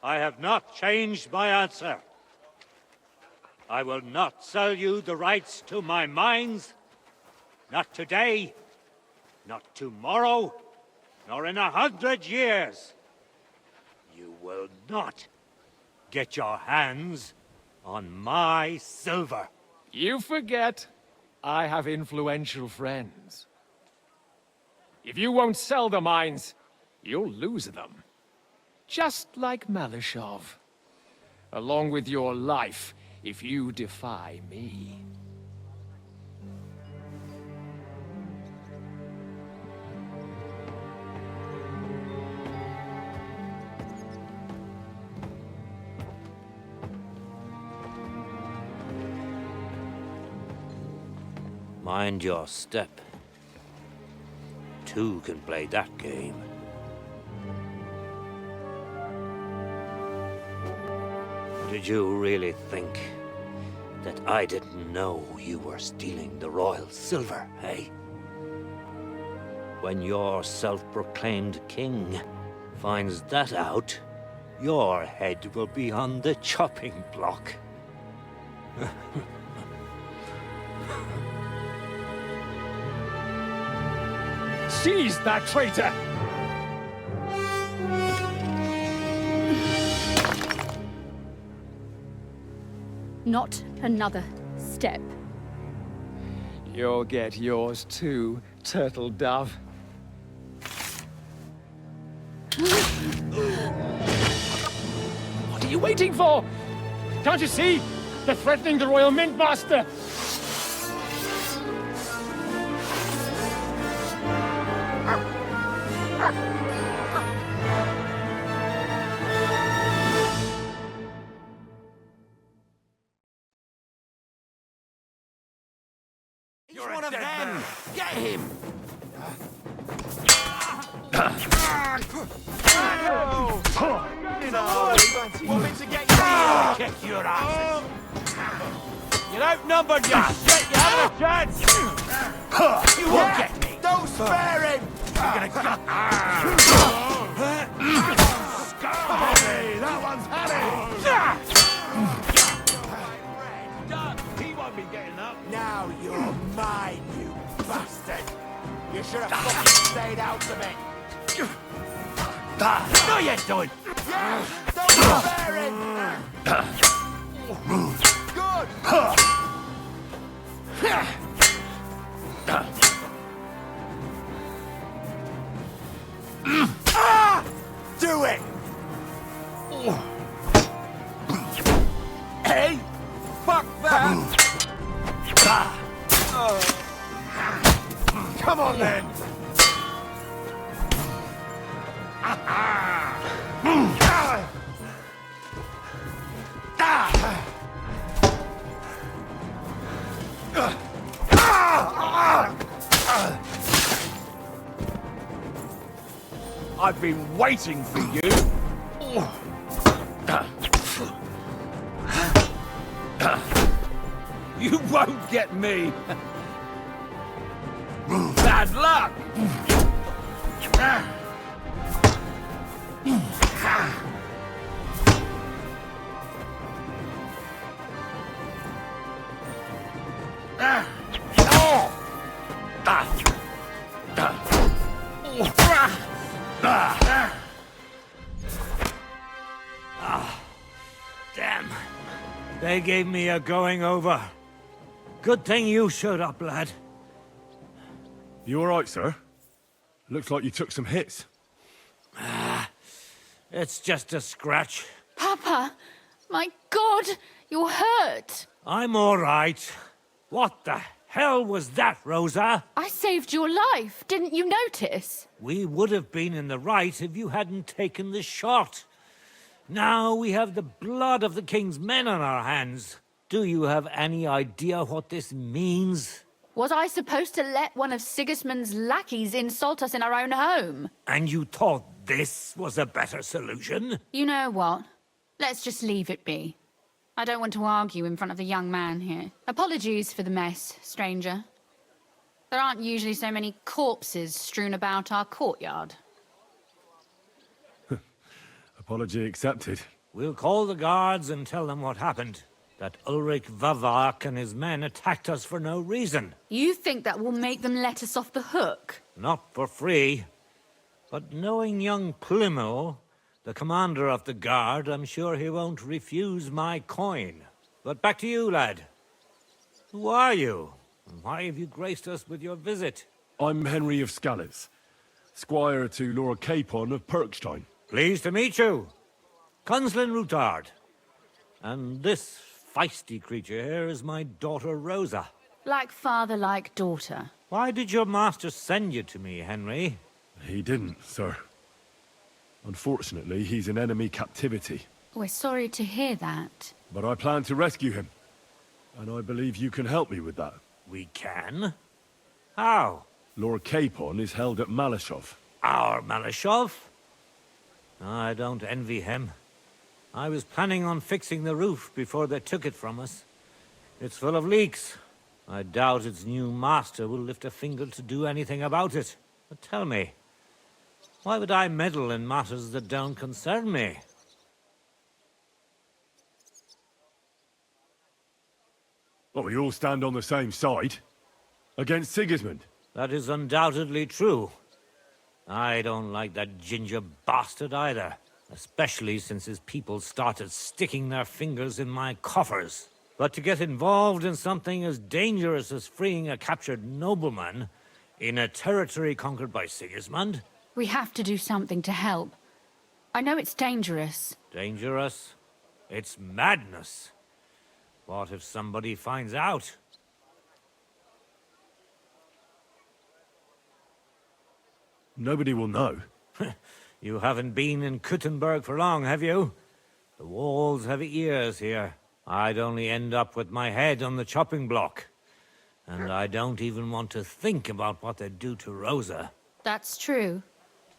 I have not changed my answer. I will not sell you the rights to my mines. Not today, not tomorrow, nor in 100 years. You will not get your hands on my silver. You forget I have influential friends. If you won't sell the mines, you'll lose them. Just like Malishov. Along with your life, if you defy me. Mind your step. Two can play that game. Did you really think that I didn't know you were stealing the royal silver, eh? When your self-proclaimed king finds that out, your head will be on the chopping block. Seize that traitor! Not another step. You'll get yours too, turtle dove. What are you waiting for? Can't you see? They're threatening the Royal Mint Master! You're one of them! Get him! Want me to get you? Kick your asses! You're outnumbered, you shit! You have a chance! You won't get me! Don't spare him! You're gonna get... Harry! That one's Harry! He won't be getting up. Now you're mine, you bastard! You should have fucking stayed out of it! No, you don't! Yeah! Don't spare him! Good! Do it! Hey! Fuck that! Come on then! I've been waiting for you. You won't get me. Bad luck. Damn. They gave me a going over. Good thing you showed up, lad. You all right, sir? Looks like you took some hits. It's just a scratch. Papa! My God! You're hurt! I'm all right. What the hell was that, Rosa? I saved your life. Didn't you notice? We would have been in the right if you hadn't taken the shot. Now we have the blood of the king's men on our hands. Do you have any idea what this means? Was I supposed to let one of Sigismund's lackeys insult us in our own home? And you thought this was a better solution? You know what? Let's just leave it be. I don't want to argue in front of the young man here. Apologies for the mess, stranger. There aren't usually so many corpses strewn about our courtyard. Apology accepted. We'll call the guards and tell them what happened. That Ulrich Vavak and his men attacked us for no reason. You think that will make them let us off the hook? Not for free. But knowing young Plimmel, the commander of the guard, I'm sure he won't refuse my coin. But back to you, lad. Who are you? And why have you graced us with your visit? I'm Henry of Scales, squire to Lord Capon of Perkstein. Pleased to meet you. Conslin Routard. And this feisty creature here is my daughter Rosa. Like father, like daughter. Why did your master send you to me, Henry? He didn't, sir. Unfortunately, he's in enemy captivity. We're sorry to hear that. But I plan to rescue him. And I believe you can help me with that. We can? How? Lord Capon is held at Malashov. Our Malashov? I don't envy him. I was planning on fixing the roof before they took it from us. It's full of leaks. I doubt its new master will lift a finger to do anything about it. But tell me, why would I meddle in matters that don't concern me? Well, we all stand on the same side. Against Sigismund. That is undoubtedly true. I don't like that ginger bastard either. Especially since his people started sticking their fingers in my coffers. But to get involved in something as dangerous as freeing a captured nobleman in a territory conquered by Sigismund? We have to do something to help. I know it's dangerous. Dangerous? It's madness. What if somebody finds out? Nobody will know. You haven't been in Kuttenberg for long, have you? The walls have ears here. I'd only end up with my head on the chopping block. And I don't even want to think about what they'd do to Rosa. That's true.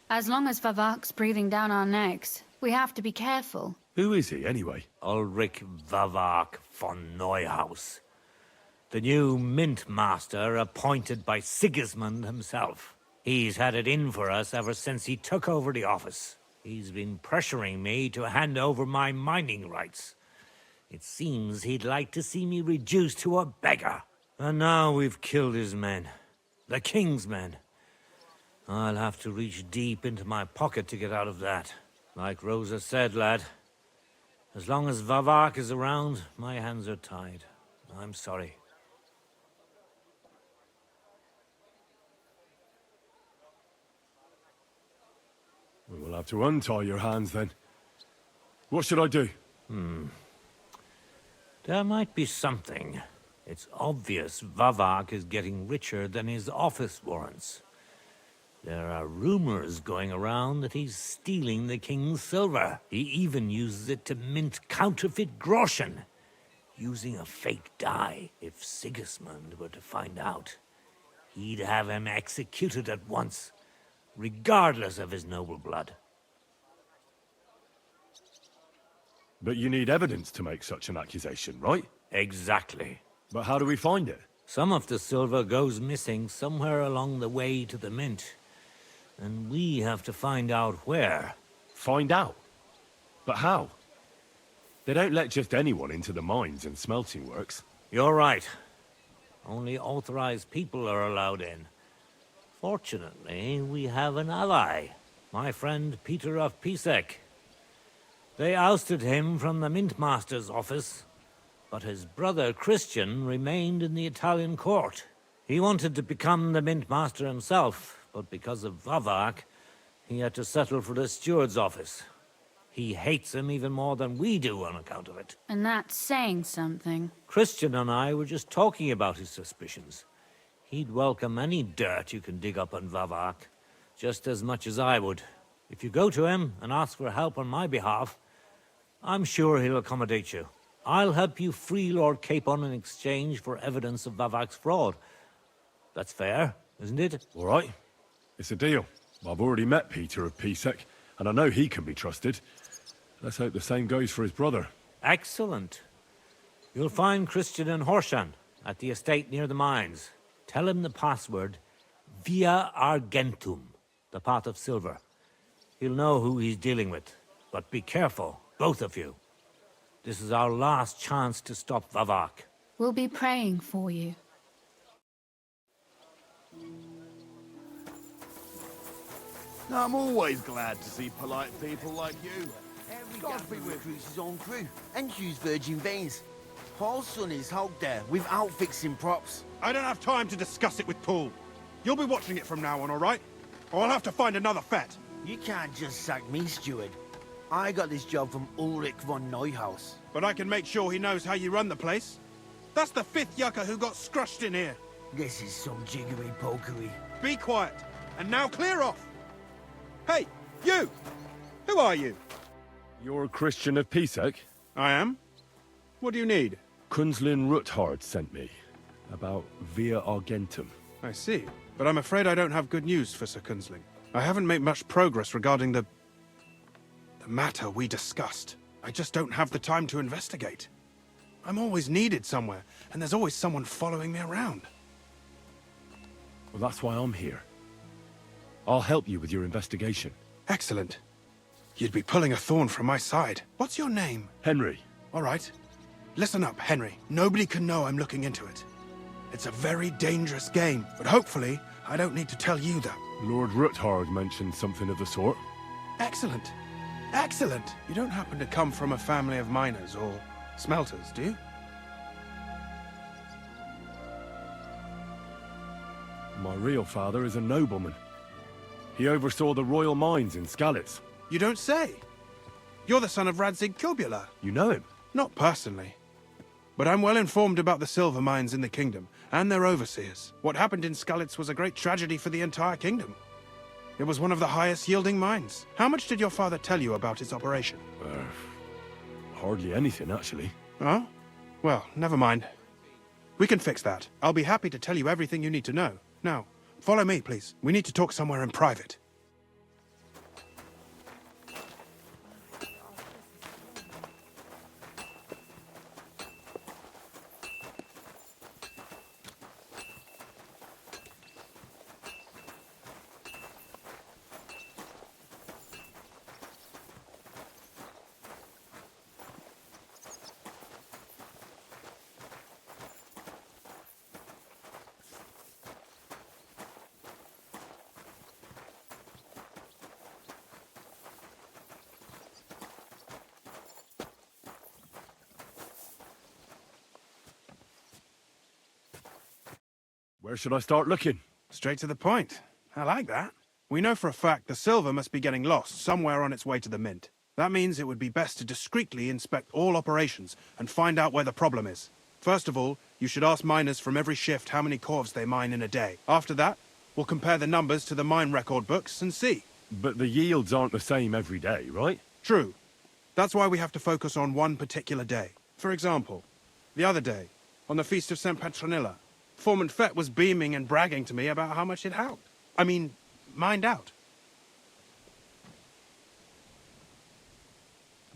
As long as Vavak's breathing down our necks, we have to be careful. Who is he, anyway? Ulrich Vavak von Neuhaus. The new mint master appointed by Sigismund himself. He's had it in for us ever since he took over the office. He's been pressuring me to hand over my mining rights. It seems he'd like to see me reduced to a beggar. And now we've killed his men. The king's men. I'll have to reach deep into my pocket to get out of that. Like Rosa said, lad. As long as Vavak is around, my hands are tied. I'm sorry. We'll have to untie your hands then. What should I do? There might be something. It's obvious Vavak is getting richer than his office warrants. There are rumors going around that he's stealing the king's silver. He even uses it to mint counterfeit groschen, using a fake dye. If Sigismund were to find out, he'd have him executed at once, regardless of his noble blood. But you need evidence to make such an accusation, right? Exactly. But how do we find it? Some of the silver goes missing somewhere along the way to the mint. And we have to find out where. Find out? But how? They don't let just anyone into the mines and smelting works. You're right. Only authorized people are allowed in. Fortunately, we have an ally. My friend Peter of Pisek. They ousted him from the Mintmaster's office, but his brother Christian remained in the Italian court. He wanted to become the Mintmaster himself, but because of Vavak, he had to settle for the steward's office. He hates him even more than we do on account of it. And that's saying something. Christian and I were just talking about his suspicions. He'd welcome any dirt you can dig up on Vavak, just as much as I would. If you go to him and ask for help on my behalf, I'm sure he'll accommodate you. I'll help you free Lord Capon in exchange for evidence of Vavak's fraud. That's fair, isn't it? All right. It's a deal. I've already met Peter of Pisek, and I know he can be trusted. Let's hope the same goes for his brother. Excellent. You'll find Christian and Horshan at the estate near the mines. Tell him the password, Via Argentum, the pot of silver. He'll know who he's dealing with. But be careful, both of you. This is our last chance to stop Vavak. We'll be praying for you. I'm always glad to see polite people like you. Every Godfrey recruits his own crew and use virgin veins. Paul's son is out there without fixing props. I don't have time to discuss it with Paul. You'll be watching it from now on, all right? Or I'll have to find another fet. You can't just sack me, steward. I got this job from Ulrich von Neuhaus. But I can make sure he knows how you run the place. That's the 5th yucca who got scrushed in here. This is some jiggery-pokery. Be quiet. And now clear off. Hey, you! Who are you? You're a Christian of Pisek? I am. What do you need? Kunzlin Ruthard sent me. About Via Argentum. I see. But I'm afraid I don't have good news for Sir Kunzling. I haven't made much progress regarding the matter we discussed. I just don't have the time to investigate. I'm always needed somewhere, and there's always someone following me around. Well, that's why I'm here. I'll help you with your investigation. Excellent. You'd be pulling a thorn from my side. What's your name? Henry. All right. Listen up, Henry. Nobody can know I'm looking into it. It's a very dangerous game, but hopefully I don't need to tell you that. Lord Ruthard mentioned something of the sort. Excellent. Excellent. You don't happen to come from a family of miners or smelters, do you? My real father is a nobleman. He oversaw the royal mines in Skalitz. You don't say. You're the son of Radzig Kurbula. You know him? Not personally. But I'm well informed about the silver mines in the kingdom, and their overseers. What happened in Skalitz was a great tragedy for the entire kingdom. It was one of the highest yielding mines. How much did your father tell you about its operation? Hardly anything, actually. Oh? Well, never mind. We can fix that. I'll be happy to tell you everything you need to know. Now, follow me, please. We need to talk somewhere in private. Where should I start looking? Straight to the point. I like that. We know for a fact the silver must be getting lost somewhere on its way to the mint. That means it would be best to discreetly inspect all operations and find out where the problem is. First of all, you should ask miners from every shift how many corves they mine in a day. After that, we'll compare the numbers to the mine record books and see. But the yields aren't the same every day, right? True. That's why we have to focus on one particular day. For example, the other day, on the Feast of St. Petronilla, Foreman Fett was beaming and bragging to me about how much it helped. Mined out.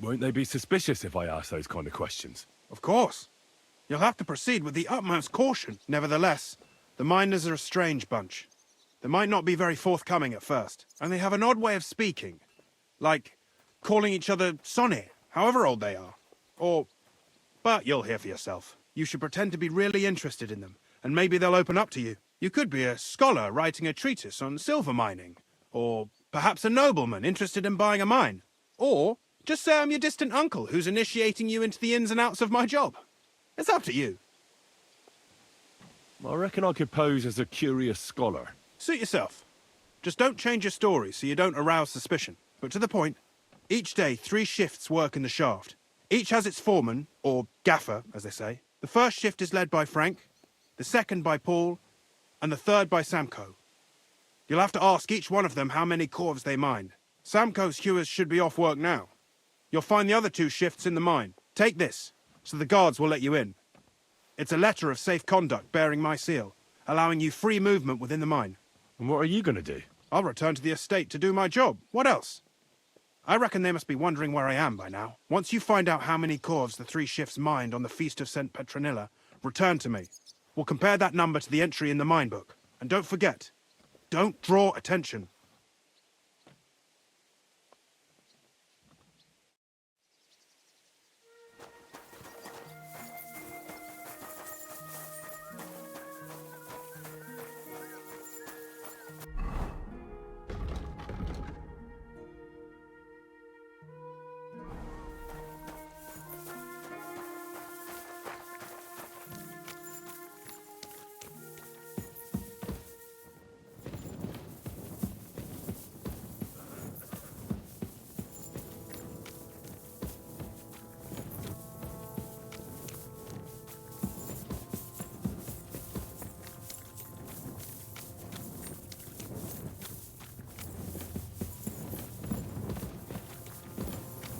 Won't they be suspicious if I ask those kind of questions? Of course. You'll have to proceed with the utmost caution. Nevertheless, the miners are a strange bunch. They might not be very forthcoming at first, and they have an odd way of speaking. Like calling each other Sonny, however old they are. But you'll hear for yourself. You should pretend to be really interested in them, and maybe they'll open up to you. You could be a scholar writing a treatise on silver mining, or perhaps a nobleman interested in buying a mine. Or just say I'm your distant uncle who's initiating you into the ins and outs of my job. It's up to you. I reckon I could pose as a curious scholar. Suit yourself. Just don't change your story so you don't arouse suspicion. But to the point, each day 3 shifts work in the shaft. Each has its foreman, or gaffer, as they say. The first shift is led by Frank, the second by Paul, and the third by Samko. You'll have to ask each one of them how many corves they mine. Samko's hewers should be off work now. You'll find the other 2 shifts in the mine. Take this, so the guards will let you in. It's a letter of safe conduct bearing my seal, allowing you free movement within the mine. And what are you going to do? I'll return to the estate to do my job. What else? I reckon they must be wondering where I am by now. Once you find out how many corves the 3 shifts mined on the Feast of St. Petronilla, return to me. We'll compare that number to the entry in the mine book. And don't forget, don't draw attention.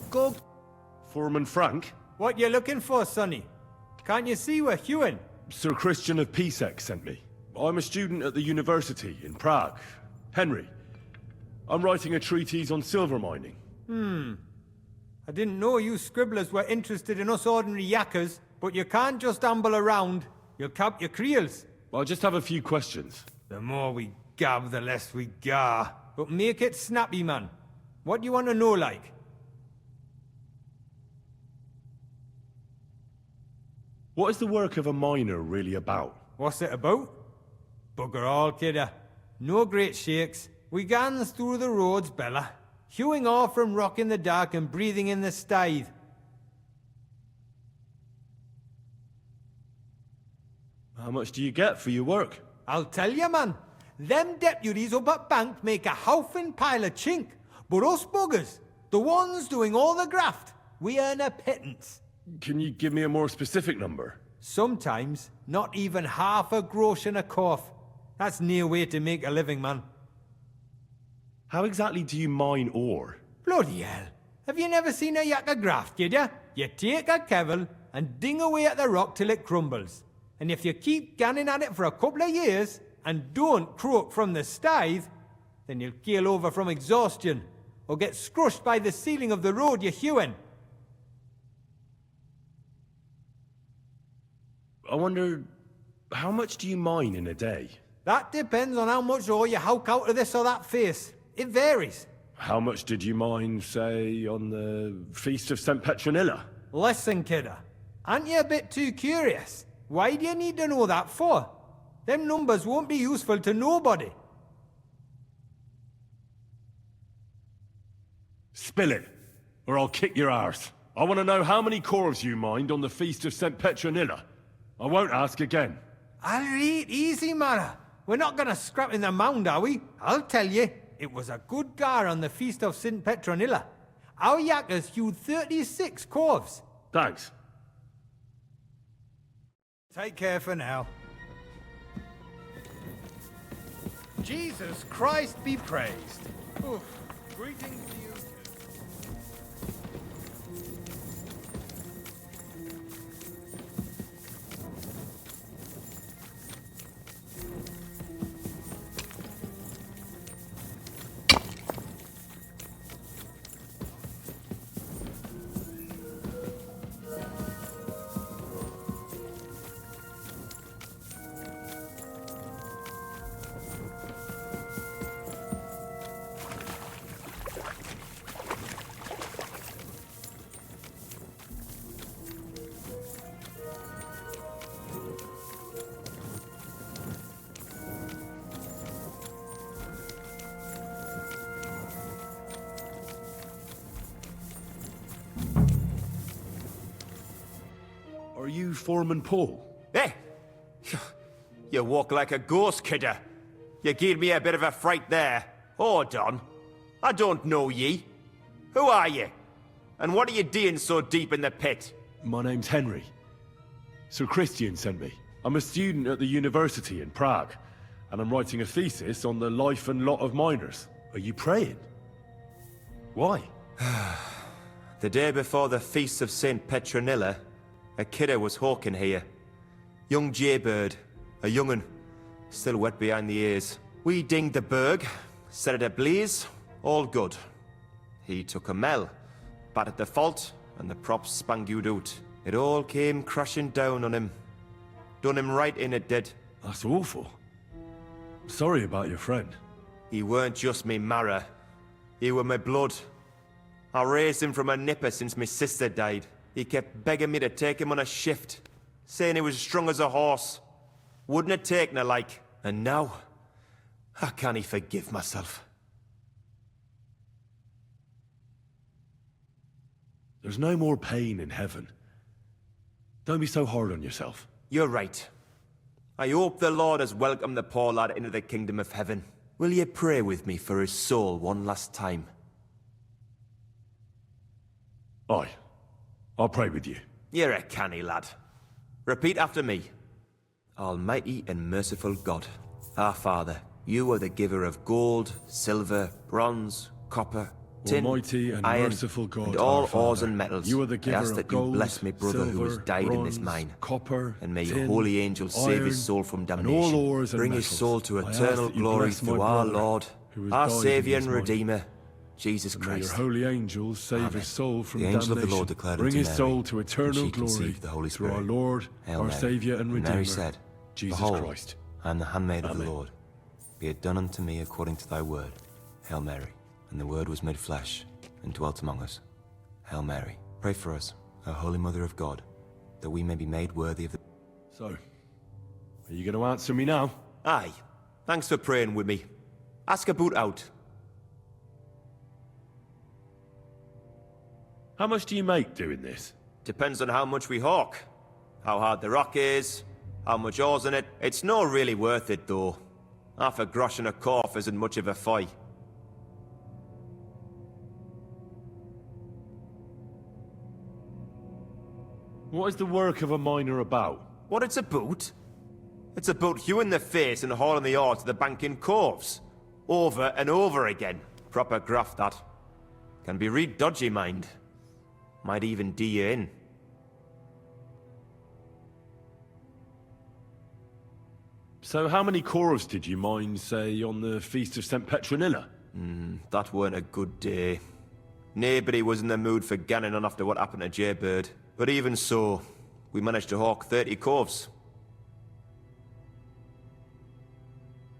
Go. Foreman Frank? What you looking for, sonny? Can't you see we're hewing? Sir Christian of Pisek sent me. I'm a student at the university in Prague. Henry. I'm writing a treatise on silver mining. I didn't know you scribblers were interested in us ordinary yakkers, but you can't just amble around. You'll cap your creels. I just have a few questions. The more we gab, the less we gar. But make it snappy, man. What do you want to know, like? What is the work of a miner really about? What's it about? Bugger all, kidder. No great shakes. We gans through the roads, Bella. Hewing off from rock in the dark and breathing in the stithe. How much do you get for your work? I'll tell you, man. Them deputies up at Bank make a howfin' pile of chink. But us buggers, the ones doing all the graft, we earn a pittance. Can you give me a more specific number? Sometimes, not even half a grosh and a cough. That's near way to make a living, man. How exactly do you mine ore? Bloody hell. Have you never seen a yakka graft, kid ya? You take a kevel and ding away at the rock till it crumbles. And if you keep ganning at it for a couple of years and don't croak from the stithe, then you'll keel over from exhaustion or get scrushed by the ceiling of the road you're hewing. I wonder, how much do you mine in a day? That depends on how much ore you howk out of this or that face. It varies. How much did you mine, say, on the Feast of St. Petronilla? Listen, kidder. Aren't you a bit too curious? Why do you need to know that for? Them numbers won't be useful to nobody. Spill it, or I'll kick your arse. I want to know how many corves you mined on the Feast of St. Petronilla. I won't ask again. I'll read easy, Mara. We're not gonna scrap in the mound, are we? I'll tell you, it was a good gar on the Feast of St. Petronilla. Our yakkers hewed 36 corves. Thanks. Take care for now. Jesus Christ be praised. Oof. Greetings to you too. Are you Foreman Paul? Eh? You walk like a ghost, kidder. You gave me a bit of a fright there. Hold on. I don't know ye. Who are ye? And what are you doing so deep in the pit? My name's Henry. Sir Christian sent me. I'm a student at the university in Prague, and I'm writing a thesis on the life and lot of miners. Are you praying? Why? The day before the Feast of St. Petronilla, a kidder was hawking here. Young Jaybird, a young'un, still wet behind the ears. We dinged the berg, set it ablaze, all good. He took a mell, battered the fault, and the props spangued out. It all came crashing down on him. Done him right in, it did. That's awful. Sorry about your friend. He weren't just me marrow. He were my blood. I raised him from a nipper since my sister died. He kept begging me to take him on a shift, saying he was strong as a horse. Wouldn't have taken her like. And now, I can't forgive myself. There's no more pain in heaven. Don't be so hard on yourself. You're right. I hope the Lord has welcomed the poor lad into the kingdom of heaven. Will you pray with me for his soul one last time? Aye. I'll pray with you. You're a canny lad. Repeat after me. Almighty and merciful God, our Father, you are the giver of gold, silver, bronze, copper, tin, Almighty and iron, merciful God, and all our ores Father, and metals. you are the I giver ask of that gold, you bless my brother who has silver, died in this bronze, mine. copper, And may your tin, holy angels save his iron, soul from and damnation. all ores and Bring his metals. soul to I ask eternal that you glory bless my through our brother, Lord, who has our died in Saviour this and mine. Redeemer, Jesus And may your Christ. holy angels save Amen. his soul from The angel damnation. of the Lord declared Bring unto his Mary, soul to and eternal she glory conceived the Holy through our Spirit. Lord, Hail our Mary. Saviour and And Redeemer, Mary said, Jesus Behold, Christ. I am the handmaid of the Amen. Lord. Be it done unto me according to thy word. Hail Mary. And the Word was made flesh, and dwelt among us. Hail Mary. Pray for us, O Holy Mother of God, that we may be made worthy of the... So, are you going to answer me now? Aye. Thanks for praying with me. Ask about out. How much do you make doing this? Depends on how much we hawk. How hard the rock is, how much ore's in it. It's not really worth it, though. Half a grosh and a corf isn't much of a fight. What is the work of a miner about? What it's about? It's about hewing the face and hauling the ore to the bank in coves. Over and over again. Proper graft, that. Can be real dodgy, mind. Might even do you in. So how many corves did you mine, say, on the Feast of St. Petronilla? That weren't a good day. Nobody was in the mood for ganning on after what happened to Jaybird. But even so, we managed to hawk 30 corves.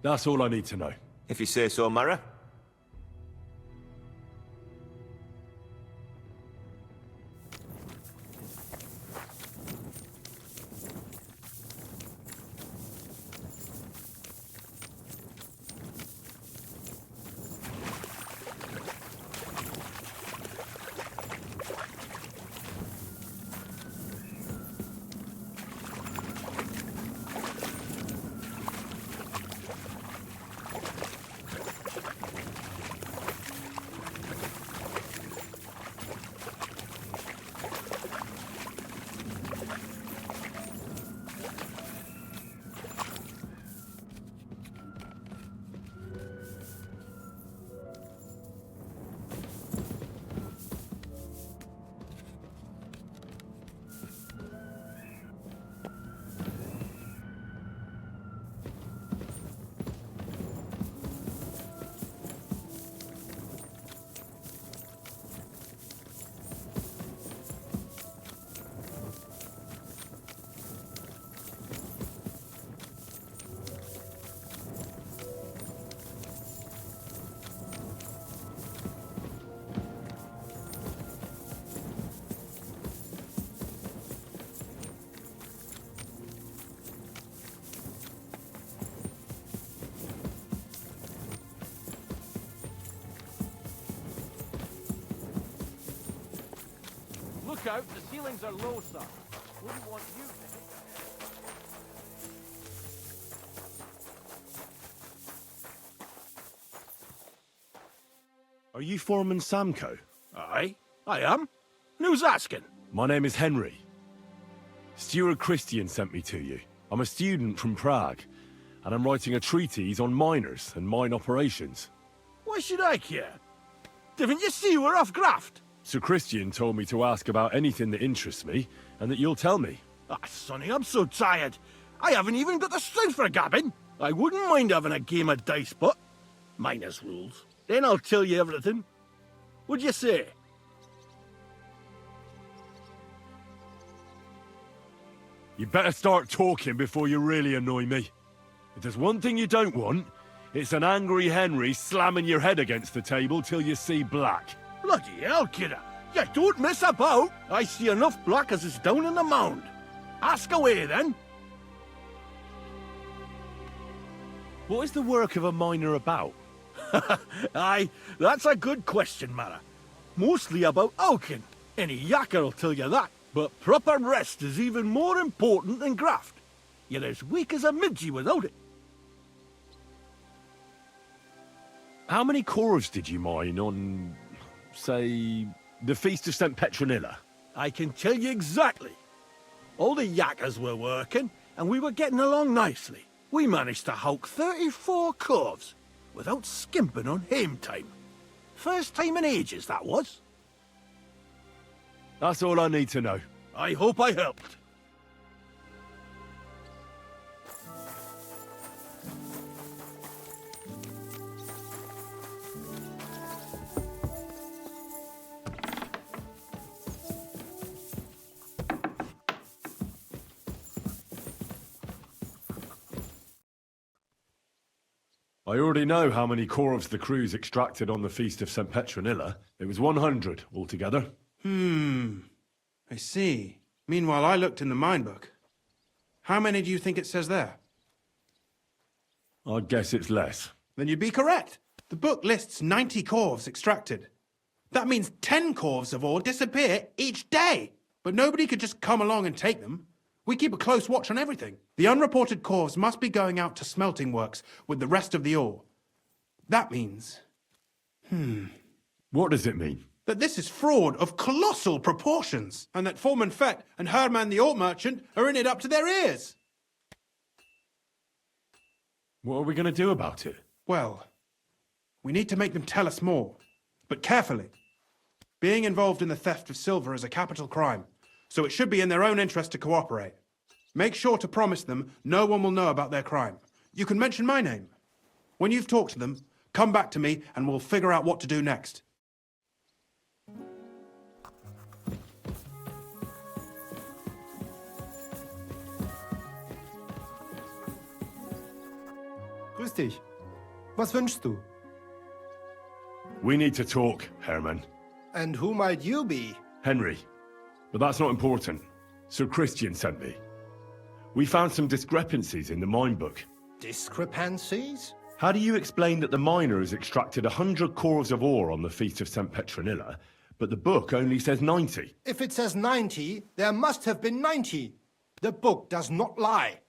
That's all I need to know. If you say so, Mara. Look out, the ceilings are low, sir. Wouldn't want you to hit your head. Are you Foreman Samco? Aye, I am. And who's asking? My name is Henry. Steward Christian sent me to you. I'm a student from Prague, and I'm writing a treatise on miners and mine operations. Why should I care? Didn't you see we're off graft? Sir Christian told me to ask about anything that interests me, and that you'll tell me. Ah, Sonny, I'm so tired. I haven't even got the strength for gabbing. I wouldn't mind having a game of dice, but minus rules. Then I'll tell you everything. What'd you say? You better start talking before you really annoy me. If there's one thing you don't want, it's an angry Henry slamming your head against the table till you see black. Bloody hell, kidder. You don't mess about. I see enough black as is down in the mound. Ask away, then. What is the work of a miner about? Aye, that's a good question, Mara. Mostly about oaking. Any yakker'll tell you that. But proper rest is even more important than graft. You're as weak as a midgie without it. How many corves did you mine on, say, the Feast of St. Petronilla? I can tell you exactly. All the yakkers were working, and we were getting along nicely. We managed to hawk 34 corves without skimping on hame time. First time in ages, that was. That's all I need to know. I hope I helped. I already know how many corvs the crews extracted on the Feast of St. Petronilla. It was 100 altogether. I see. Meanwhile, I looked in the mine book. How many do you think it says there? I'd guess it's less. Then you'd be correct. The book lists 90 corvs extracted. That means 10 corvs of ore disappear each day. But nobody could just come along and take them. We keep a close watch on everything. The unreported corvs must be going out to smelting works with the rest of the ore. That means... What does it mean? that this is fraud of colossal proportions, and that Foreman Fett and Herman the ore merchant are in it up to their ears. What are we going to do about it? Well, we need to make them tell us more, but carefully. Being involved in the theft of silver is a capital crime, so it should be in their own interest to cooperate. Make sure to promise them no one will know about their crime. You can mention my name. When you've talked to them, come back to me and we'll figure out what to do next. Grüß dich. Was wünschst du? We need to talk, Herman. And who might you be? Henry. But that's not important. Sir Christian sent me. We found some discrepancies in the mine book. Discrepancies? How do you explain that the miner has extracted 100 cores of ore on the Feast of St. Petronilla, but the book only says 90? If it says 90, there must have been 90. The book does not lie.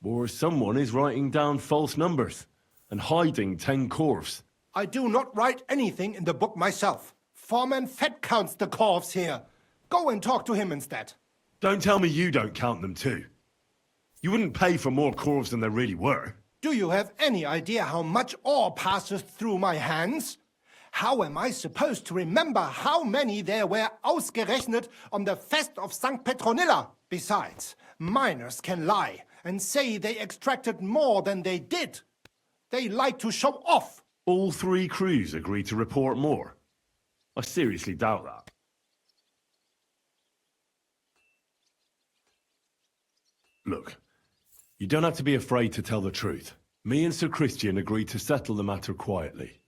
Or someone is writing down false numbers and hiding 10 cores. I do not write anything in the book myself. Foreman Fett counts the corves here. Go and talk to him instead. Don't tell me you don't count them too. You wouldn't pay for more corves than there really were. Do you have any idea how much ore passes through my hands? How am I supposed to remember how many there were ausgerechnet on the Fest of St. Petronilla? Besides, miners can lie and say they extracted more than they did. They like to show off. All 3 crews agreed to report more. I seriously doubt that. Look, you don't have to be afraid to tell the truth. Me and Sir Christian agreed to settle the matter quietly.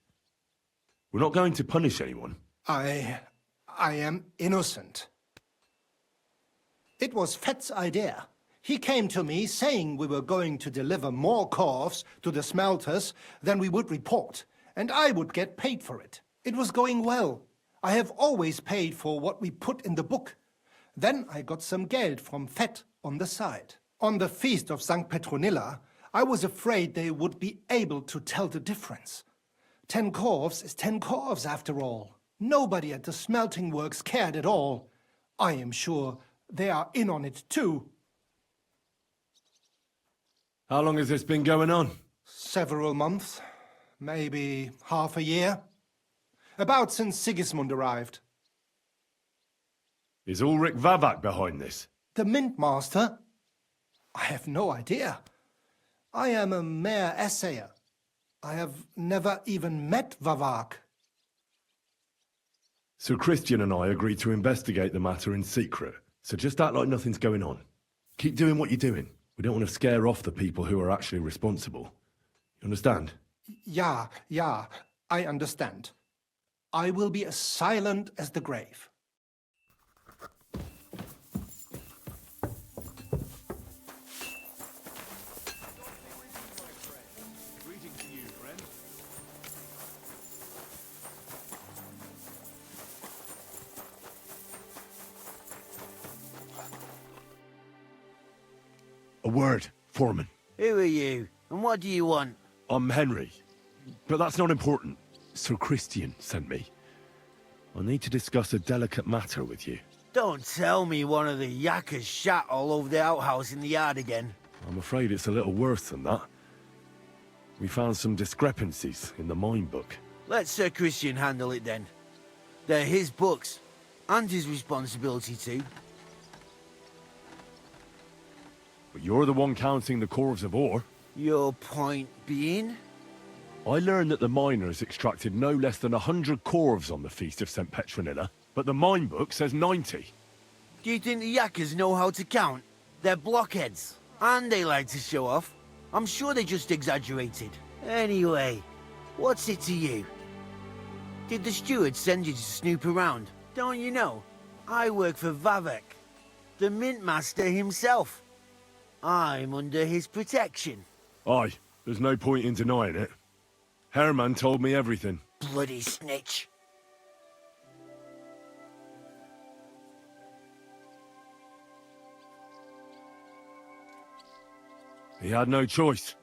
We're not going to punish anyone. I am innocent. It was Fett's idea. He came to me saying we were going to deliver more corves to the smelters than we would report, and I would get paid for it. It was going well. I have always paid for what we put in the book. Then I got some geld from Fett on the side. On the Feast of St. Petronilla, I was afraid they would be able to tell the difference. 10 corves is 10 corves after all. Nobody at the smelting works cared at all. I am sure they are in on it too. How long has this been going on? Several months. Maybe half a year. About since Sigismund arrived. Is Ulrich Vavak behind this? The Mint Master? I have no idea. I am a mere assayer. I have never even met Vavak. Sir Christian and I agreed to investigate the matter in secret, so just act like nothing's going on. Keep doing what you're doing. We don't want to scare off the people who are actually responsible. You understand? Yeah, I understand. I will be as silent as the grave. A word, Foreman. Who are you? And what do you want? I'm Henry. But that's not important. Sir Christian sent me. I need to discuss a delicate matter with you. Don't tell me one of the yakkers shat all over the outhouse in the yard again. I'm afraid it's a little worse than that. We found some discrepancies in the mine book. Let Sir Christian handle it then. They're his books, and his responsibility too. But you're the one counting the corves of ore. Your point being? I learned that the miners extracted no less than 100 corves on the Feast of St. Petronilla, but the mine book says 90. Do you think the yakkers know how to count? They're blockheads, and they like to show off. I'm sure they just exaggerated. Anyway, what's it to you? Did the steward send you to snoop around? Don't you know? I work for Vavak, the mint master himself. I'm under his protection. Aye, there's no point in denying it. Herman told me everything. Bloody snitch. He had no choice.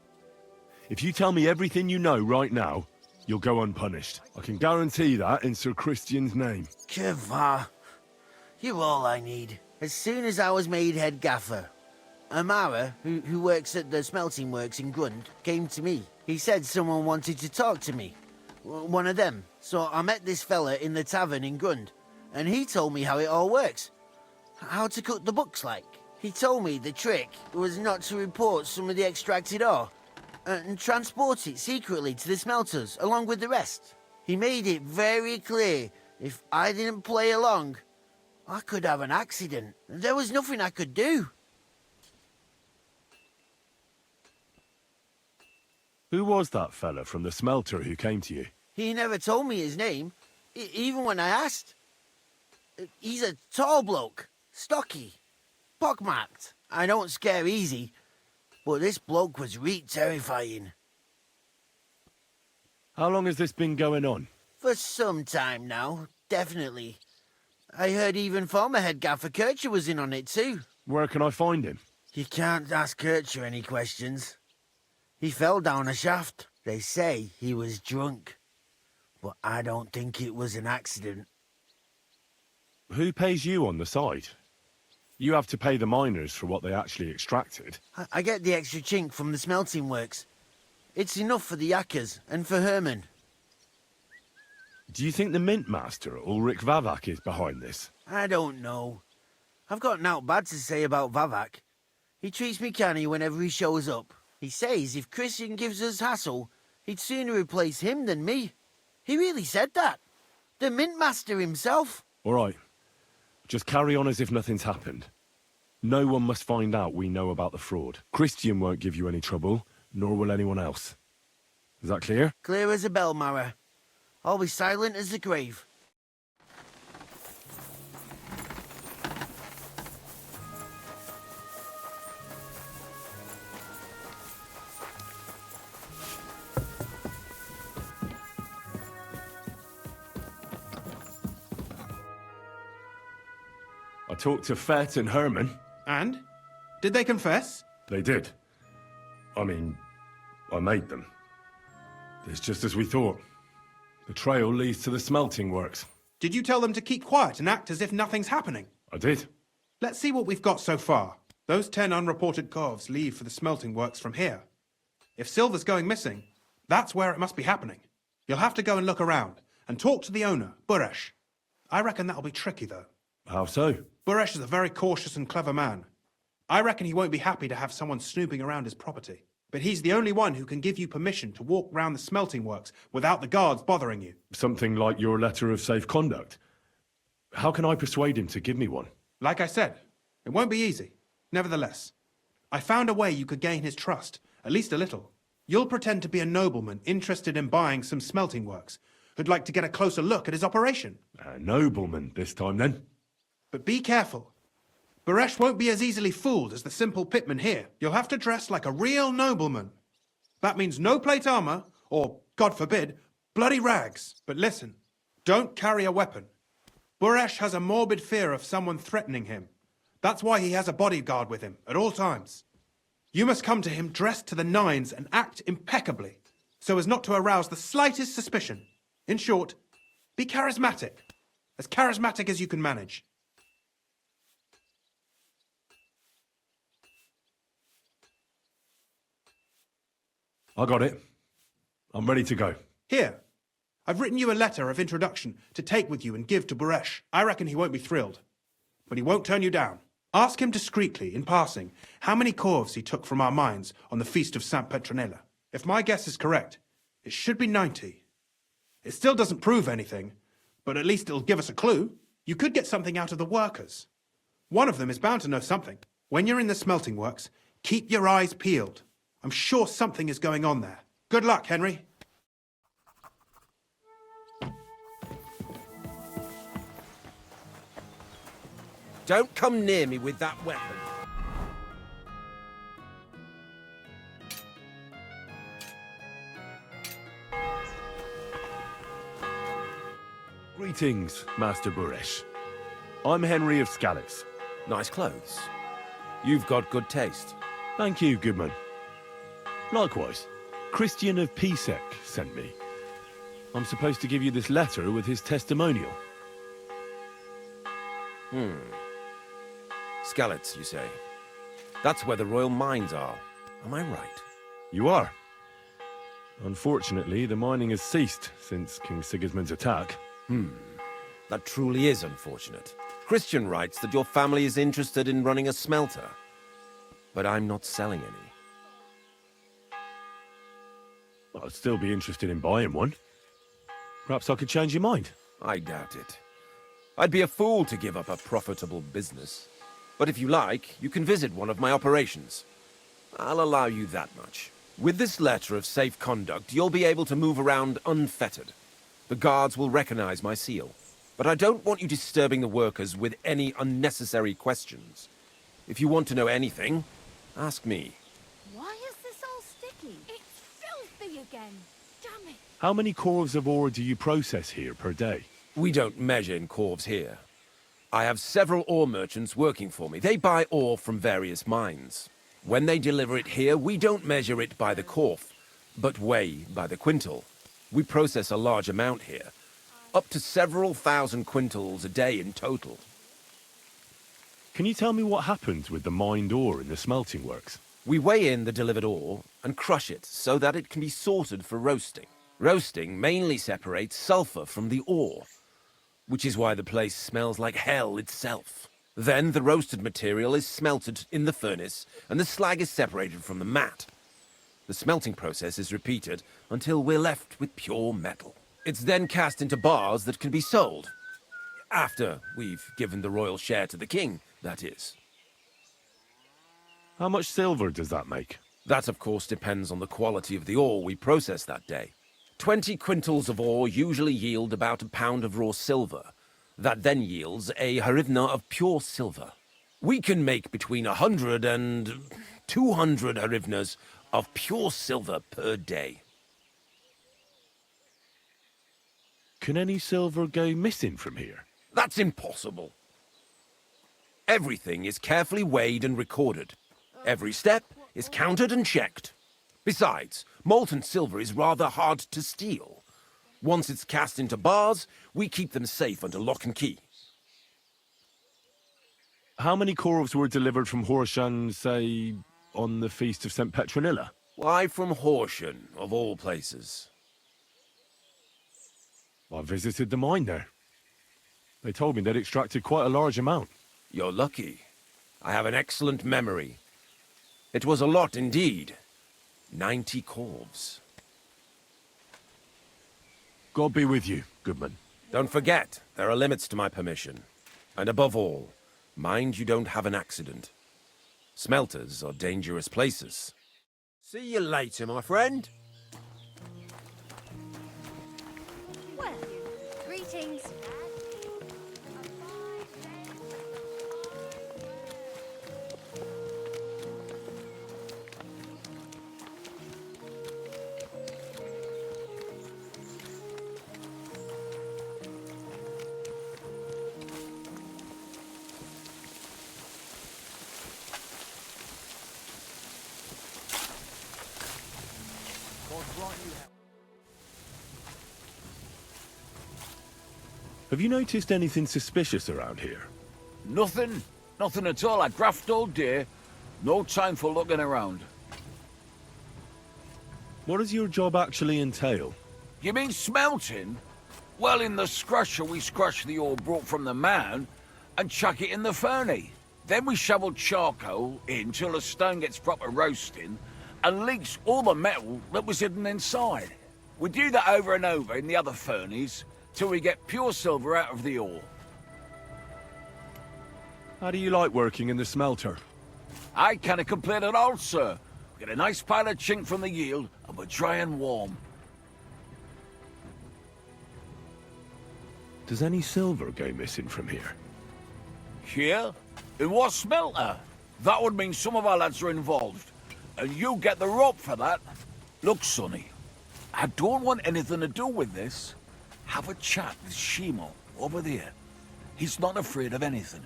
If you tell me everything you know right now, you'll go unpunished. I can guarantee that in Sir Christian's name. Keva, you're all I need. As soon as I was made head gaffer, Amara, who works at the smelting works in Grund, came to me. He said someone wanted to talk to me. One of them. So I met this fella in the tavern in Grund, and he told me how it all works. How to cut the books like. He told me the trick was not to report some of the extracted ore, and transport it secretly to the smelters, along with the rest. He made it very clear, if I didn't play along, I could have an accident. There was nothing I could do. Who was that fella from the smelter who came to you? He never told me his name, even when I asked. He's a tall bloke, stocky, pockmarked. I don't scare easy, but this bloke was reet terrifying. How long has this been going on? For some time now, definitely. I heard even former head gaffer Kircher was in on it too. Where can I find him? You can't ask Kircher any questions. He fell down a shaft. They say he was drunk, but I don't think it was an accident. Who pays you on the side? You have to pay the miners for what they actually extracted. I get the extra chink from the smelting works. It's enough for the yakkers and for Herman. Do you think the mint master, Ulrich Vavak, is behind this? I don't know. I've got naught bad to say about Vavak. He treats me canny whenever he shows up. He says if Christian gives us hassle, he'd sooner replace him than me. He really said that. The mint master himself. All right. Just carry on as if nothing's happened. No one must find out we know about the fraud. Christian won't give you any trouble, nor will anyone else. Is that clear? Clear as a bell, Mara. I'll be silent as the grave. I talked to Fett and Herman. And? Did they confess? They did. I mean, I made them. It's just as we thought. The trail leads to the smelting works. Did you tell them to keep quiet and act as if nothing's happening? I did. Let's see what we've got so far. Those 10 unreported corves leave for the smelting works from here. If silver's going missing, that's where it must be happening. You'll have to go and look around, and talk to the owner, Buresh. I reckon that'll be tricky, though. How so? Buresh is a very cautious and clever man. I reckon he won't be happy to have someone snooping around his property. But he's the only one who can give you permission to walk round the smelting works without the guards bothering you. Something like your letter of safe conduct. How can I persuade him to give me one? Like I said, it won't be easy. Nevertheless, I found a way you could gain his trust, at least a little. You'll pretend to be a nobleman interested in buying some smelting works, who'd like to get a closer look at his operation. A nobleman this time, then? But be careful. Buresh won't be as easily fooled as the simple pitman here. You'll have to dress like a real nobleman. That means no plate armor, or, God forbid, bloody rags. But listen, don't carry a weapon. Buresh has a morbid fear of someone threatening him. That's why he has a bodyguard with him at all times. You must come to him dressed to the nines and act impeccably, so as not to arouse the slightest suspicion. In short, be charismatic as you can manage. I got it. I'm ready to go. Here. I've written you a letter of introduction to take with you and give to Buresh. I reckon he won't be thrilled. But he won't turn you down. Ask him discreetly, in passing, how many corves he took from our mines on the Feast of St. Petronilla. If my guess is correct, it should be 90. It still doesn't prove anything, but at least it'll give us a clue. You could get something out of the workers. One of them is bound to know something. When you're in the smelting works, keep your eyes peeled. I'm sure something is going on there. Good luck, Henry. Don't come near me with that weapon. Greetings, Master Buresh. I'm Henry of Scalix. Nice clothes. You've got good taste. Thank you, Goodman. Likewise, Christian of Pisek sent me. I'm supposed to give you this letter with his testimonial. Skalitz, you say? That's where the royal mines are. Am I right? You are. Unfortunately, the mining has ceased since King Sigismund's attack. That truly is unfortunate. Christian writes that your family is interested in running a smelter. But I'm not selling any. I'd still be interested in buying one. Perhaps I could change your mind. I doubt it. I'd be a fool to give up a profitable business. But if you like, you can visit one of my operations. I'll allow you that much. With this letter of safe conduct, you'll be able to move around unfettered. The guards will recognize my seal. But I don't want you disturbing the workers with any unnecessary questions. If you want to know anything, ask me. Why is this all sticky? It's filthy again. Damn it. How many corves of ore do you process here per day? We don't measure in corves here. I have several ore merchants working for me. They buy ore from various mines. When they deliver it here, we don't measure it by the corf, but weigh by the quintal. We process a large amount here, up to several thousand quintals a day in total. Can you tell me what happens with the mined ore in the smelting works? We weigh in the delivered ore and crush it so that it can be sorted for roasting. Roasting mainly separates sulfur from the ore, which is why the place smells like hell itself. Then the roasted material is smelted in the furnace, and the slag is separated from the matte. The smelting process is repeated until we're left with pure metal. It's then cast into bars that can be sold. After we've given the royal share to the king, that is. How much silver does that make? That, of course, depends on the quality of the ore we process that day. 20 quintals of ore usually yield about a pound of raw silver. That then yields a hryvnia of pure silver. We can make between 100 and 200 hryvnias of pure silver per day. Can any silver go missing from here? That's impossible. Everything is carefully weighed and recorded. Every step is counted and checked. Besides, molten silver is rather hard to steal. Once it's cast into bars, we keep them safe under lock and key. How many corves were delivered from Horshan, say, on the Feast of St. Petronilla? Why from Horshan, of all places? I visited the mine there. They told me they'd extracted quite a large amount. You're lucky. I have an excellent memory. It was a lot indeed. 90 corves. God be with you, Goodman. Don't forget, there are limits to my permission. And above all, mind you don't have an accident. Smelters are dangerous places. See you later, my friend. Well, greetings. Have you noticed anything suspicious around here? Nothing. Nothing at all. I graft all day. No time for looking around. What does your job actually entail? You mean smelting? Well, in the scrusher, we scrush the ore brought from the mound and chuck it in the furnace. Then we shovel charcoal in till the stone gets proper roasting and leaks all the metal that was hidden inside. We do that over and over in the other furnace till we get pure silver out of the ore. How do you like working in the smelter? I can't complain at all, sir. We get a nice pile of chink from the yield and we're dry and warm. Does any silver go missing from here? Here? In what smelter? That would mean some of our lads are involved. And you get the rope for that. Look, Sonny, I don't want anything to do with this. Have a chat with Shimo over there. He's not afraid of anything.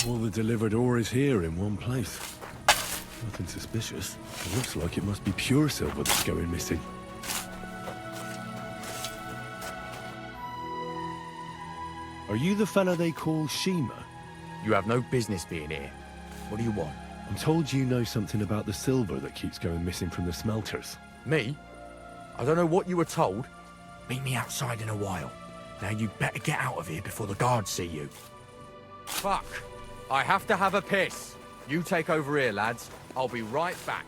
All the delivered ore is here in one place. Nothing suspicious. It looks like it must be pure silver that's going missing. Are you the fella they call Shima? You have no business being here. What do you want? I'm told you know something about the silver that keeps going missing from the smelters. Me? I don't know what you were told. Meet me outside in a while. Now you better get out of here before the guards see you. Fuck. I have to have a piss. You take over here, lads. I'll be right back.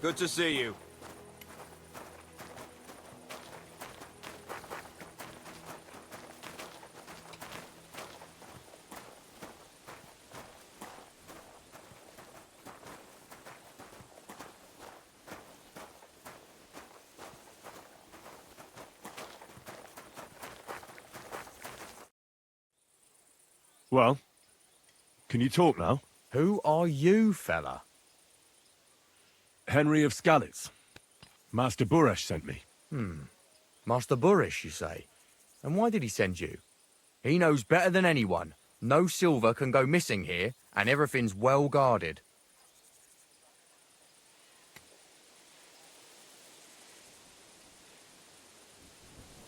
Good to see you. Well, can you talk now? Who are you, fella? Henry of Skalitz. Master Buresh sent me. Master Buresh, you say? And why did he send you? He knows better than anyone. No silver can go missing here, and everything's well guarded.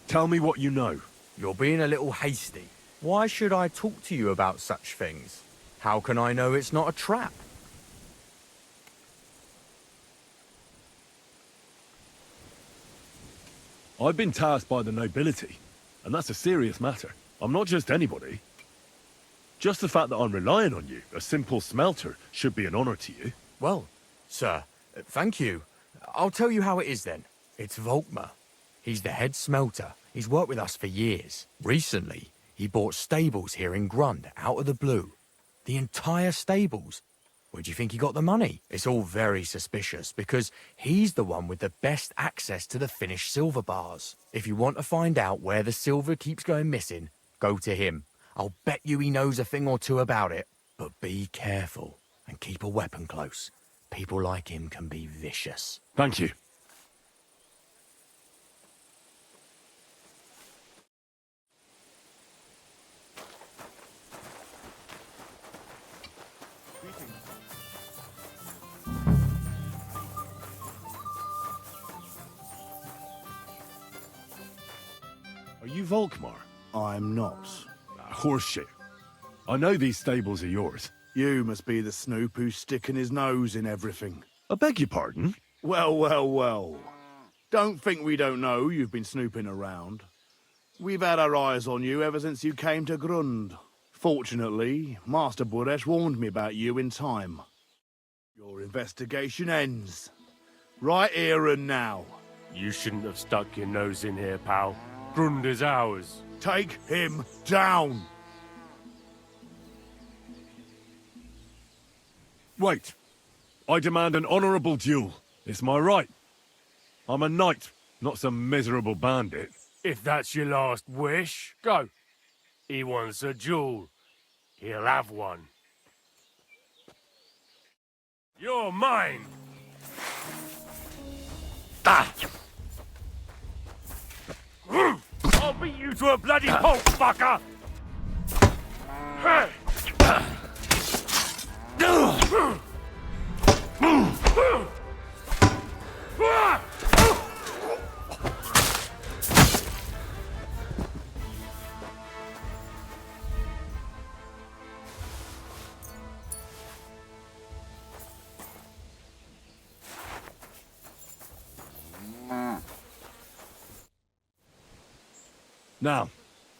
Tell me what you know. You're being a little hasty. Why should I talk to you about such things? How can I know it's not a trap? I've been tasked by the nobility, and that's a serious matter. I'm not just anybody. Just the fact that I'm relying on you, a simple smelter, should be an honor to you. Well, sir, thank you. I'll tell you how it is then. It's Volkmar. He's the head smelter. He's worked with us for years. Recently, he bought stables here in Grund out of the blue. The entire stables. Where do you think he got the money? It's all very suspicious because he's the one with the best access to the finished silver bars. If you want to find out where the silver keeps going missing, go to him. I'll bet you he knows a thing or two about it. But be careful and keep a weapon close. People like him can be vicious. Thank you. Are you Volkmar? I'm not. Horseshit. I know these stables are yours. You must be the snoop who's sticking his nose in everything. I beg your pardon? Well, well, well. Don't think we don't know you've been snooping around. We've had our eyes on you ever since you came to Grund. Fortunately, Master Buresh warned me about you in time. Your investigation ends. Right here and now. You shouldn't have stuck your nose in here, pal. Grund is ours. Take him down! Wait. I demand an honorable duel. It's my right. I'm a knight, not some miserable bandit. If that's your last wish, go. He wants a duel. He'll have one. You're mine! Ah! I'll beat you to a bloody pulp, fucker! Now,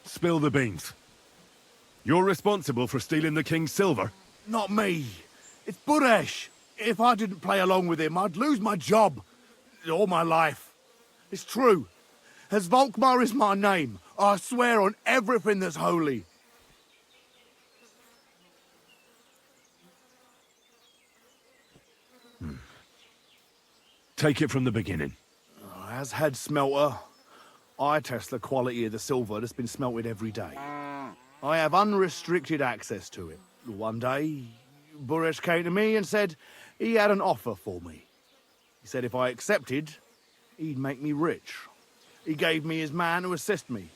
spill the beans. You're responsible for stealing the king's silver? Not me. It's Buresh. If I didn't play along with him, I'd lose my job. All my life. It's true. As Volkmar is my name, I swear on everything that's holy. Take it from the beginning. As head smelter, I test the quality of the silver that's been smelted every day. I have unrestricted access to it. One day, Buresh came to me and said he had an offer for me. He said if I accepted, he'd make me rich. He gave me his man to assist me.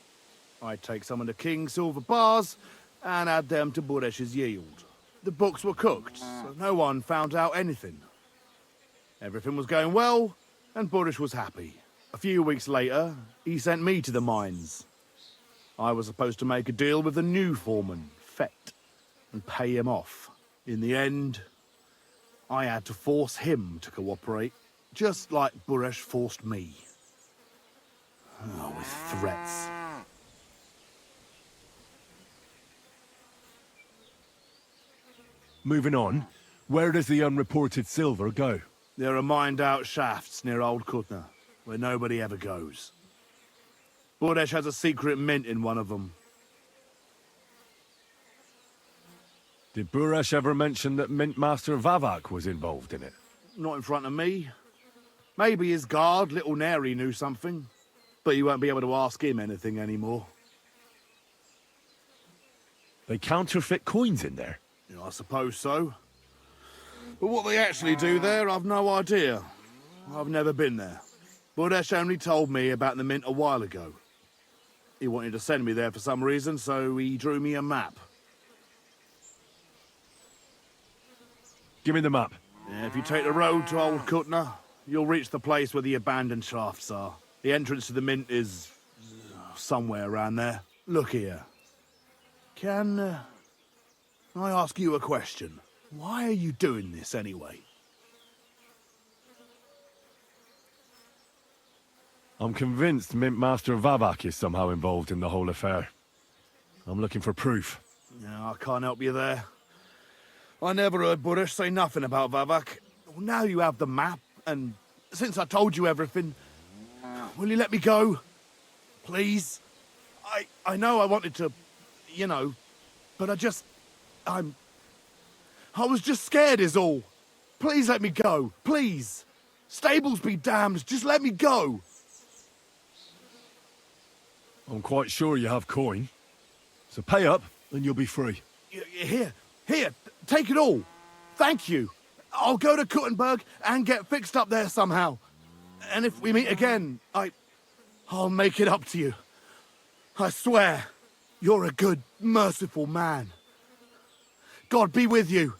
I'd take some of the king's silver bars and add them to Buresh's yield. The books were cooked, so no one found out anything. Everything was going well, and Buresh was happy. A few weeks later, he sent me to the mines. I was supposed to make a deal with the new foreman, Fett, and pay him off. In the end, I had to force him to cooperate, just like Buresh forced me. Oh, with threats. Moving on, where does the unreported silver go? There are mined-out shafts near Old Kutna, where nobody ever goes. Buresh has a secret mint in one of them. Did Buresh ever mention that Mint Master Vavak was involved in it? Not in front of me. Maybe his guard, Little Neri, knew something. But you won't be able to ask him anything anymore. They counterfeit coins in there? Yeah, I suppose so. But what they actually do there, I've no idea. I've never been there. Buresh only told me about the mint a while ago. He wanted to send me there for some reason, so he drew me a map. Give me the map. Yeah, if you take the road to Old Kutna, you'll reach the place where the abandoned shafts are. The entrance to the mint is somewhere around there. Look here. Can I ask you a question? Why are you doing this anyway? I'm convinced Mint Master Vavak is somehow involved in the whole affair. I'm looking for proof. Yeah, I can't help you there. I never heard Buresh say nothing about Vavak. Well, now you have the map, and since I told you everything, will you let me go? Please? I know I wanted to, you know, but I was just scared is all. Please let me go, please. Stables be damned, just let me go. I'm quite sure you have coin. So pay up, and you'll be free. Here, take it all. Thank you. I'll go to Kuttenberg and get fixed up there somehow. And if we meet again, I'll make it up to you. I swear, you're a good, merciful man. God be with you.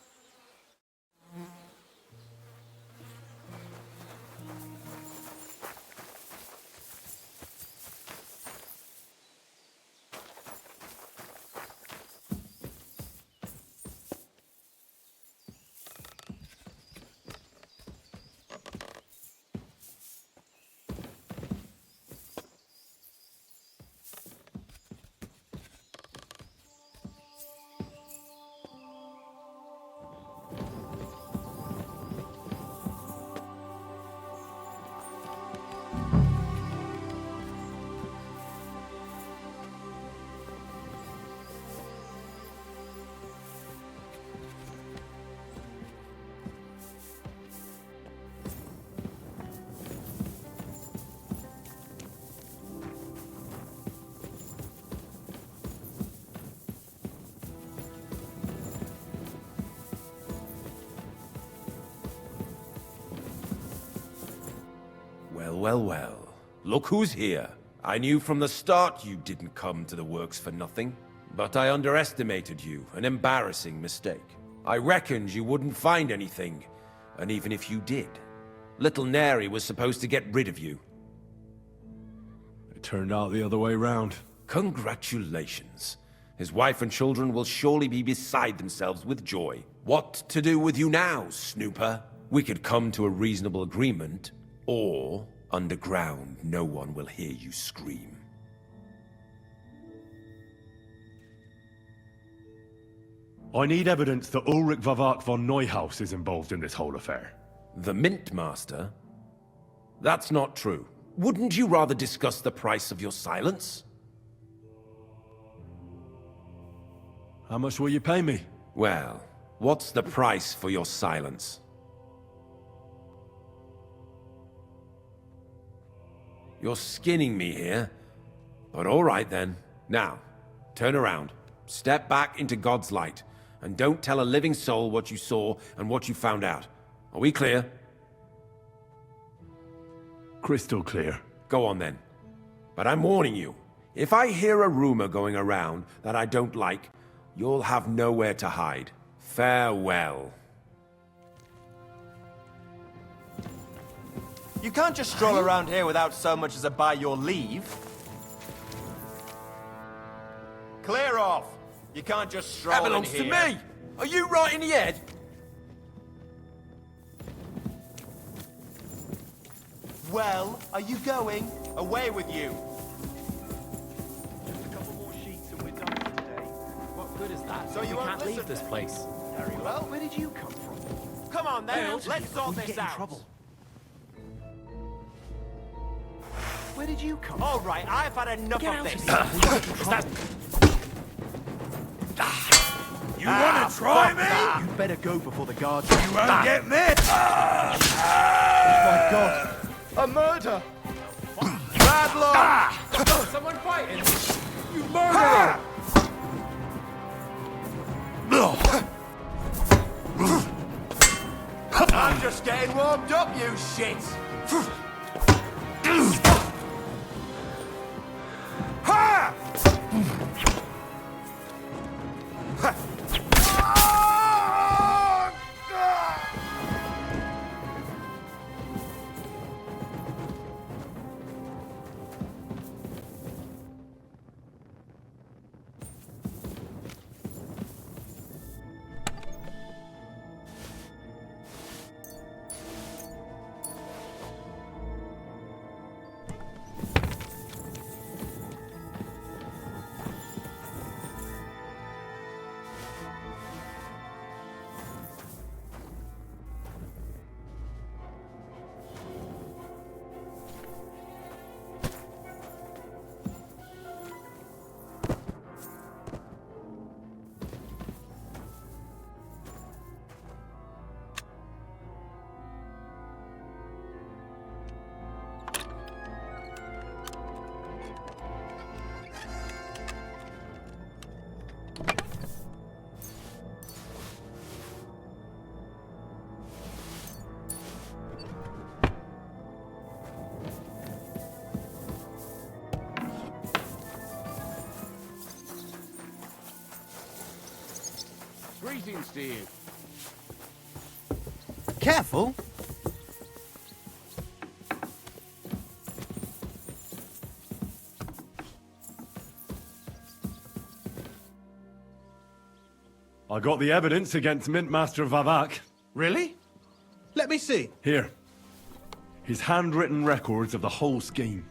Well. Look who's here. I knew from the start you didn't come to the works for nothing. But I underestimated you, an embarrassing mistake. I reckoned you wouldn't find anything, and even if you did, little Neri was supposed to get rid of you. It turned out the other way round. Congratulations. His wife and children will surely be beside themselves with joy. What to do with you now, Snooper? We could come to a reasonable agreement, or underground, no one will hear you scream. I need evidence that Ulrich Vavak von Neuhaus is involved in this whole affair. The Mint Master? That's not true. Wouldn't you rather discuss the price of your silence? How much will you pay me? Well, what's the price for your silence? You're skinning me here. But all right then. Now, turn around. Step back into God's light. And don't tell a living soul what you saw and what you found out. Are we clear? Crystal clear. Go on then. But I'm warning you. If I hear a rumor going around that I don't like, you'll have nowhere to hide. Farewell. You can't just stroll around here without so much as a by your leave. Clear off! You can't just stroll That belongs in to here. me! Are you right in the head? Well, are you going? Away with you! Just a couple more sheets and we're done for today. What good is that? So if you we won't can't listen leave this then? place. Very well. Where did you come from? Come on then, let's sort this out. Where did you come All right, I've had enough of this. You wanna try me? You better go before the guards. You won't get me! Oh my god! A murder! Bad luck! Someone fighting! You murderer! I'm just getting warmed up, you shit! Ha! Greetings to you. Careful. I got the evidence against Mint Master Vavak. Really? Let me see. Here. His handwritten records of the whole scheme.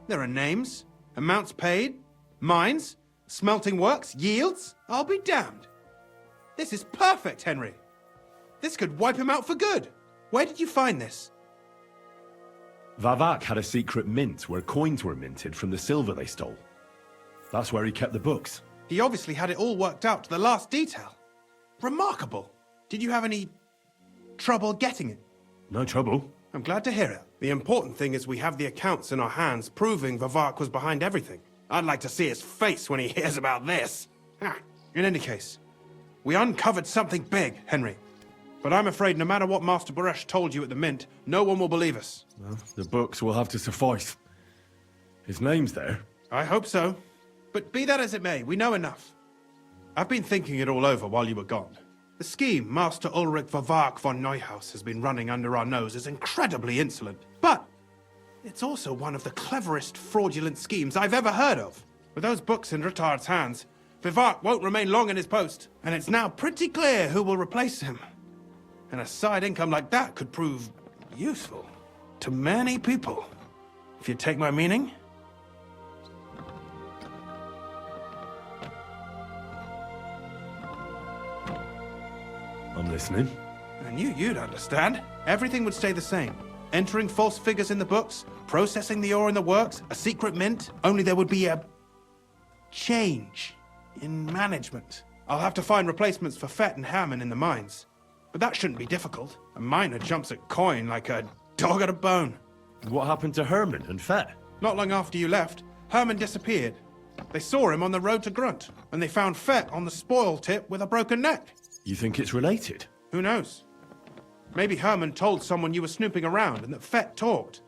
There are names, amounts paid, mines, smelting works, yields. I'll be damned. This is perfect, Henry. This could wipe him out for good. Where did you find this? Vavak had a secret mint where coins were minted from the silver they stole. That's where he kept the books. He obviously had it all worked out to the last detail. Remarkable. Did you have any trouble getting it? No trouble. I'm glad to hear it. The important thing is we have the accounts in our hands proving Vavak was behind everything. I'd like to see his face when he hears about this. In any case, we uncovered something big, Henry. But I'm afraid no matter what Master Boresh told you at the Mint, no one will believe us. Well, the books will have to suffice. His name's there. I hope so. But be that as it may, we know enough. I've been thinking it all over while you were gone. The scheme Master Ulrich Vavak von Neuhaus has been running under our nose is incredibly insolent. But it's also one of the cleverest fraudulent schemes I've ever heard of. With those books in Retard's hands, Vavak won't remain long in his post, and it's now pretty clear who will replace him. And a side income like that could prove useful to many people, if you take my meaning. I'm listening. I knew you'd understand. Everything would stay the same. Entering false figures in the books, processing the ore in the works, a secret mint, only there would be a change in management. I'll have to find replacements for Fett and Hammond in the mines. But that shouldn't be difficult. A miner jumps at coin like a dog at a bone. What happened to Herman and Fett? Not long after you left, Herman disappeared. They saw him on the road to Grunt, and they found Fett on the spoil tip with a broken neck. You think it's related? Who knows? Maybe Herman told someone you were snooping around and that Fett talked.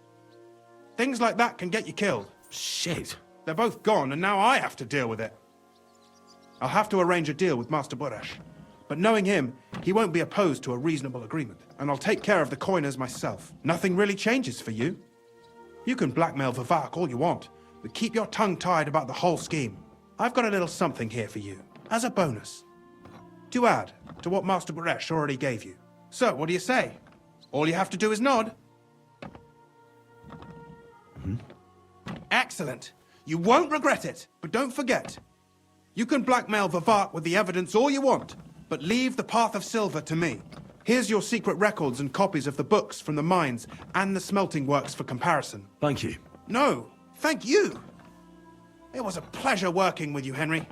Things like that can get you killed. Shit. They're both gone, and now I have to deal with it. I'll have to arrange a deal with Master Buresh. But knowing him, he won't be opposed to a reasonable agreement. And I'll take care of the coiners myself. Nothing really changes for you. You can blackmail Vavak all you want, but keep your tongue tied about the whole scheme. I've got a little something here for you, as a bonus. To add to what Master Buresh already gave you. So, what do you say? All you have to do is nod. Excellent. You won't regret it, but don't forget. You can blackmail Vavak with the evidence all you want, but leave the Path of Silver to me. Here's your secret records and copies of the books from the mines and the smelting works for comparison. Thank you. No, thank you. It was a pleasure working with you, Henry.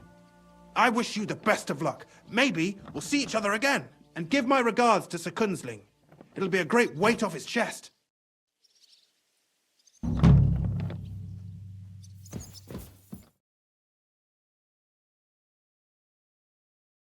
I wish you the best of luck. Maybe we'll see each other again. And give my regards to Sir Kunzling. It'll be a great weight off his chest.